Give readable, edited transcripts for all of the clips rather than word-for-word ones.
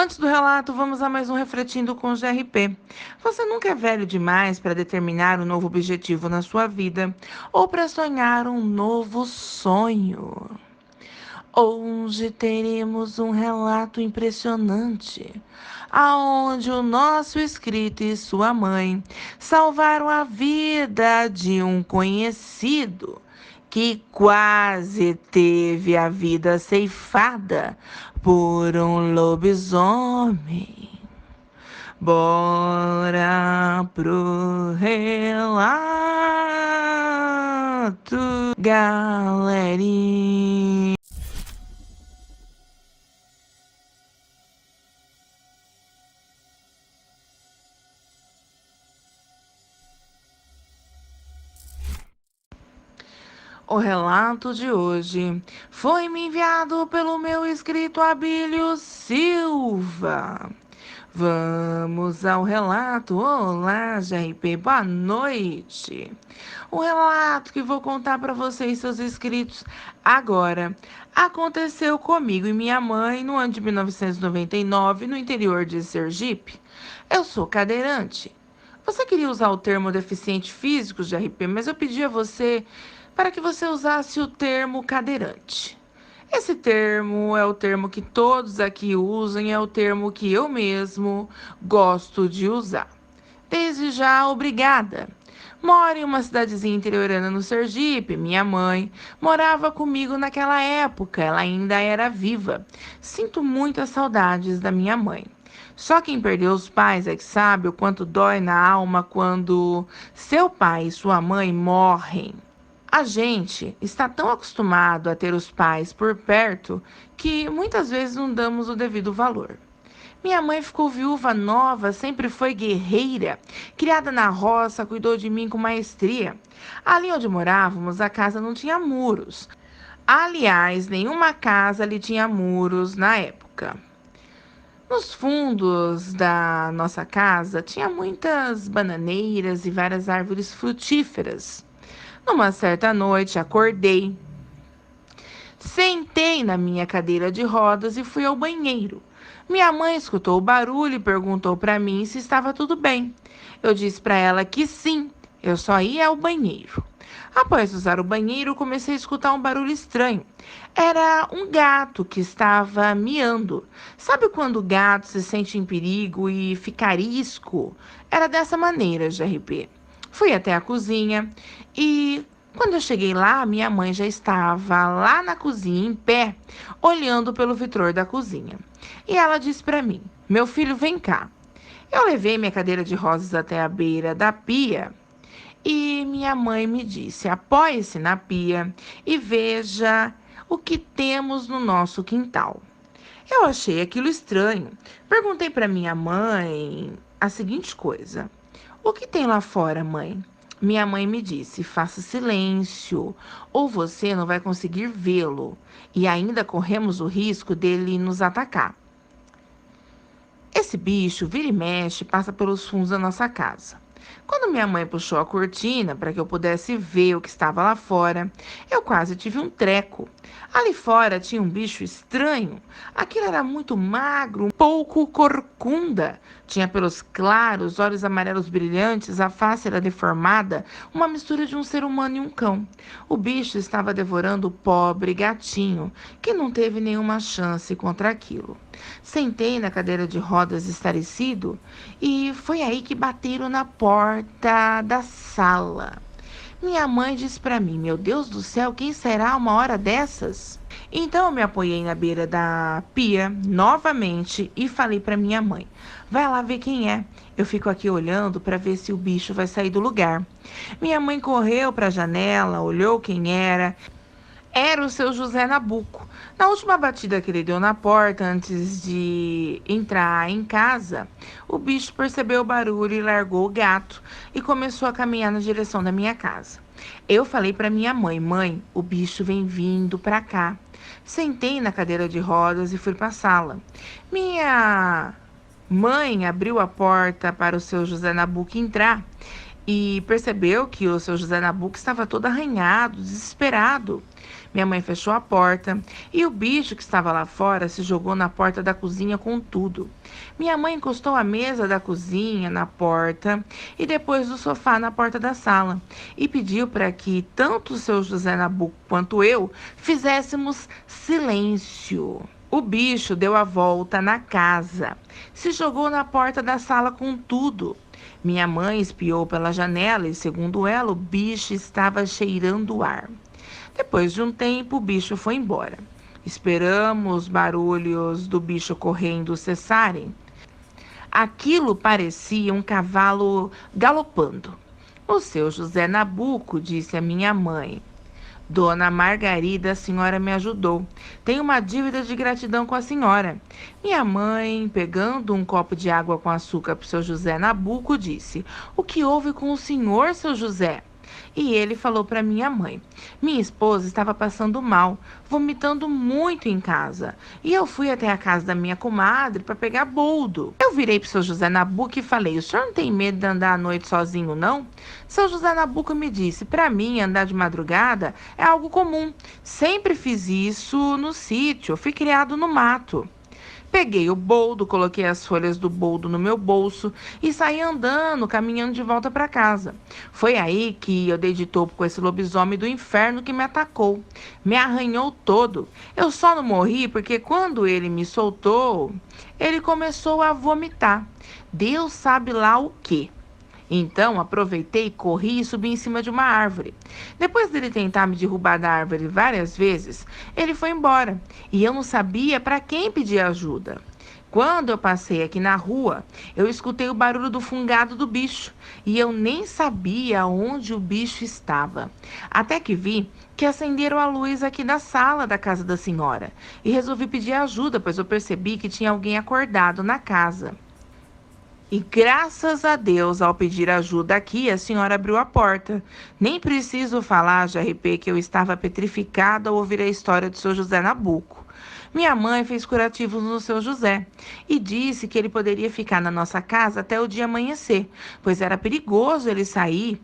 Antes do relato, vamos a mais um Refletindo com o GRP. Você nunca é velho demais para determinar um novo objetivo na sua vida ou para sonhar um novo sonho. Hoje teremos um relato impressionante, aonde o nosso escrito e sua mãe salvaram a vida de um conhecido que quase teve a vida ceifada por um lobisomem. Bora pro relato, galerinha. O relato de hoje foi me enviado pelo meu inscrito Abílio Silva. Vamos ao relato. Olá, GRP, boa noite. O relato que vou contar para vocês, seus inscritos, agora aconteceu comigo e minha mãe no ano de 1999, no interior de Sergipe. Eu sou cadeirante. Você queria usar o termo deficiente físico, GRP, mas eu pedi a você para que você usasse o termo cadeirante. Esse termo é o termo que todos aqui usam e é o termo que eu mesmo gosto de usar. Desde já, obrigada. Moro em uma cidadezinha interiorana no Sergipe. Minha mãe morava comigo naquela época, ela ainda era viva. Sinto muitas saudades da minha mãe. Só quem perdeu os pais é que sabe o quanto dói na alma quando seu pai e sua mãe morrem. A gente está tão acostumado a ter os pais por perto que muitas vezes não damos o devido valor. Minha mãe ficou viúva nova, sempre foi guerreira, criada na roça, cuidou de mim com maestria. Ali onde morávamos, a casa não tinha muros. Aliás, nenhuma casa ali tinha muros na época. Nos fundos da nossa casa tinha muitas bananeiras e várias árvores frutíferas. Numa certa noite, acordei, sentei na minha cadeira de rodas e fui ao banheiro. Minha mãe escutou o barulho e perguntou para mim se estava tudo bem. Eu disse para ela que sim, eu só ia ao banheiro. Após usar o banheiro, comecei a escutar um barulho estranho. Era um gato que estava miando. Sabe quando o gato se sente em perigo e fica arisco? Era dessa maneira, GRP. Fui até a cozinha e quando eu cheguei lá, minha mãe já estava lá na cozinha, em pé, olhando pelo vitrô da cozinha. E ela disse para mim: Meu filho, vem cá. Eu levei minha cadeira de rosas até a beira da pia e minha mãe me disse: Apoie-se na pia e veja o que temos no nosso quintal. Eu achei aquilo estranho. Perguntei para minha mãe a seguinte coisa: O que tem lá fora, mãe? Minha mãe me disse: Faça silêncio, ou você não vai conseguir vê-lo, e ainda corremos o risco dele nos atacar. Esse bicho vira e mexe, passa pelos fundos da nossa casa. Quando minha mãe puxou a cortina para que eu pudesse ver o que estava lá fora, eu quase tive um treco. Ali fora tinha um bicho estranho. Aquilo era muito magro, um pouco corcunda. Tinha pelos claros, olhos amarelos brilhantes, a face era deformada, uma mistura de um ser humano e um cão. O bicho estava devorando o pobre gatinho, que não teve nenhuma chance contra aquilo. Sentei na cadeira de rodas estarrecido e foi aí que bateram na porta da sala. Minha mãe disse para mim: Meu Deus do céu, quem será uma hora dessas? Então eu me apoiei na beira da pia novamente e falei para minha mãe: Vai lá ver quem é. Eu fico aqui olhando para ver se o bicho vai sair do lugar. Minha mãe correu para a janela, olhou quem era. Era o seu José Nabuco. Na última batida que ele deu na porta, antes de entrar em casa, o bicho percebeu o barulho e largou o gato e começou a caminhar na direção da minha casa. Eu falei para minha mãe: Mãe, o bicho vem vindo para cá. Sentei na cadeira de rodas e fui para a sala. Minha mãe abriu a porta para o seu José Nabuco entrar e percebeu que o seu José Nabuco estava todo arranhado, desesperado. Minha mãe fechou a porta e o bicho que estava lá fora se jogou na porta da cozinha com tudo. Minha mãe encostou a mesa da cozinha na porta e depois do sofá na porta da sala e pediu para que tanto o seu José Nabuco quanto eu fizéssemos silêncio. O bicho deu a volta na casa, se jogou na porta da sala com tudo. Minha mãe espiou pela janela e, segundo ela, o bicho estava cheirando o ar. Depois de um tempo, o bicho foi embora. Esperamos os barulhos do bicho correndo cessarem. Aquilo parecia um cavalo galopando. O seu José Nabuco, disse a minha mãe. Dona Margarida, a senhora me ajudou. Tenho uma dívida de gratidão com a senhora. Minha mãe, pegando um copo de água com açúcar para o seu José Nabuco, disse: O que houve com o senhor, seu José? E ele falou para minha mãe: Minha esposa estava passando mal, vomitando muito em casa. E eu fui até a casa da minha comadre para pegar boldo. Eu virei para o seu José Nabuco e falei: O senhor não tem medo de andar à noite sozinho, não? Seu José Nabuco me disse: Para mim, andar de madrugada é algo comum. Sempre fiz isso no sítio, fui criado no mato. Peguei o boldo, coloquei as folhas do boldo no meu bolso e saí andando, caminhando de volta para casa. Foi aí que eu dei de topo com esse lobisomem do inferno que me atacou. Me arranhou todo. Eu só não morri porque quando ele me soltou, ele começou a vomitar. Deus sabe lá o quê. Então, aproveitei, corri e subi em cima de uma árvore. Depois dele tentar me derrubar da árvore várias vezes, ele foi embora e eu não sabia para quem pedir ajuda. Quando eu passei aqui na rua, eu escutei o barulho do fungado do bicho e eu nem sabia onde o bicho estava. Até que vi que acenderam a luz aqui da sala da casa da senhora e resolvi pedir ajuda, pois eu percebi que tinha alguém acordado na casa. E graças a Deus, ao pedir ajuda aqui, a senhora abriu a porta. Nem preciso falar, JRP, que eu estava petrificada ao ouvir a história do seu José Nabuco. Minha mãe fez curativos no seu José e disse que ele poderia ficar na nossa casa até o dia amanhecer, pois era perigoso ele sair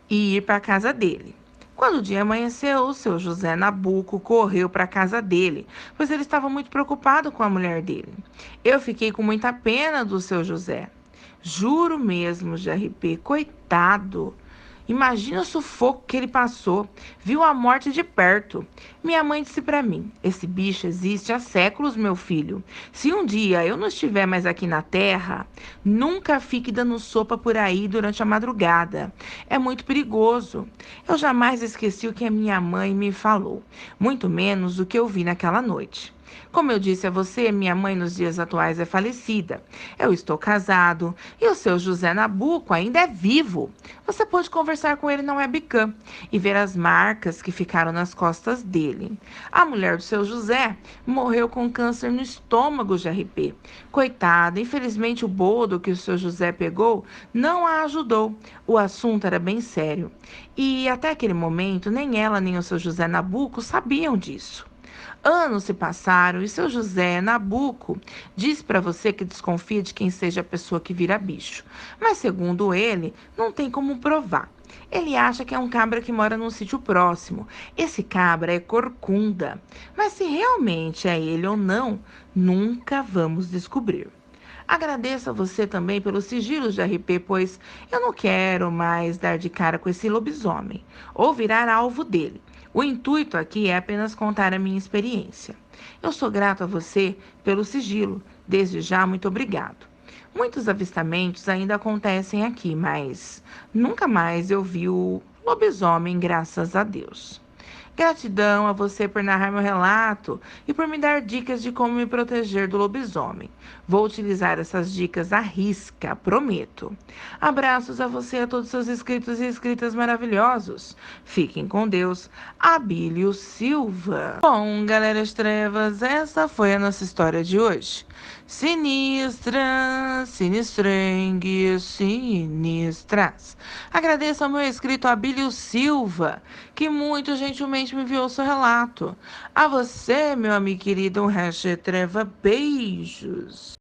e ir para a casa dele. Quando o dia amanheceu, o seu José Nabuco correu para a casa dele, pois ele estava muito preocupado com a mulher dele. Eu fiquei com muita pena do seu José. Juro mesmo, GRP, coitado. Imagina o sufoco que ele passou. Viu a morte de perto. Minha mãe disse para mim: Esse bicho existe há séculos, meu filho. Se um dia eu não estiver mais aqui na terra, nunca fique dando sopa por aí durante a madrugada. É muito perigoso. Eu jamais esqueci o que a minha mãe me falou, muito menos o que eu vi naquela noite. Como eu disse a você, minha mãe nos dias atuais é falecida. Eu estou casado e o seu José Nabuco ainda é vivo. Você pode conversar com ele na webcam e ver as marcas que ficaram nas costas dele. A mulher do seu José morreu com câncer no estômago, GRP. Coitada, infelizmente o boldo que o seu José pegou não a ajudou. O assunto era bem sério. E até aquele momento, nem ela nem o seu José Nabuco sabiam disso. Anos se passaram e seu José Nabuco diz para você que desconfia de quem seja a pessoa que vira bicho. Mas segundo ele, não tem como provar. Ele acha que é um cabra que mora num sítio próximo. Esse cabra é corcunda. Mas se realmente é ele ou não, nunca vamos descobrir. Agradeço a você também pelos sigilos de RP, pois eu não quero mais dar de cara com esse lobisomem ou virar alvo dele. O intuito aqui é apenas contar a minha experiência. Eu sou grato a você pelo sigilo. Desde já, muito obrigado. Muitos avistamentos ainda acontecem aqui, mas nunca mais eu vi o lobisomem, graças a Deus. Gratidão a você por narrar meu relato e por me dar dicas de como me proteger do lobisomem. Vou utilizar essas dicas à risca, prometo. Abraços a você e a todos os seus inscritos e inscritas maravilhosos. Fiquem com Deus. Abílio Silva. Bom, galera das trevas, essa foi a nossa história de hoje. Sinistra, sinistrengue, sinistras. Agradeço ao meu inscrito Abílio Silva, que muito gentilmente me enviou seu relato. A você, meu amigo querido, um resto de treva, beijos.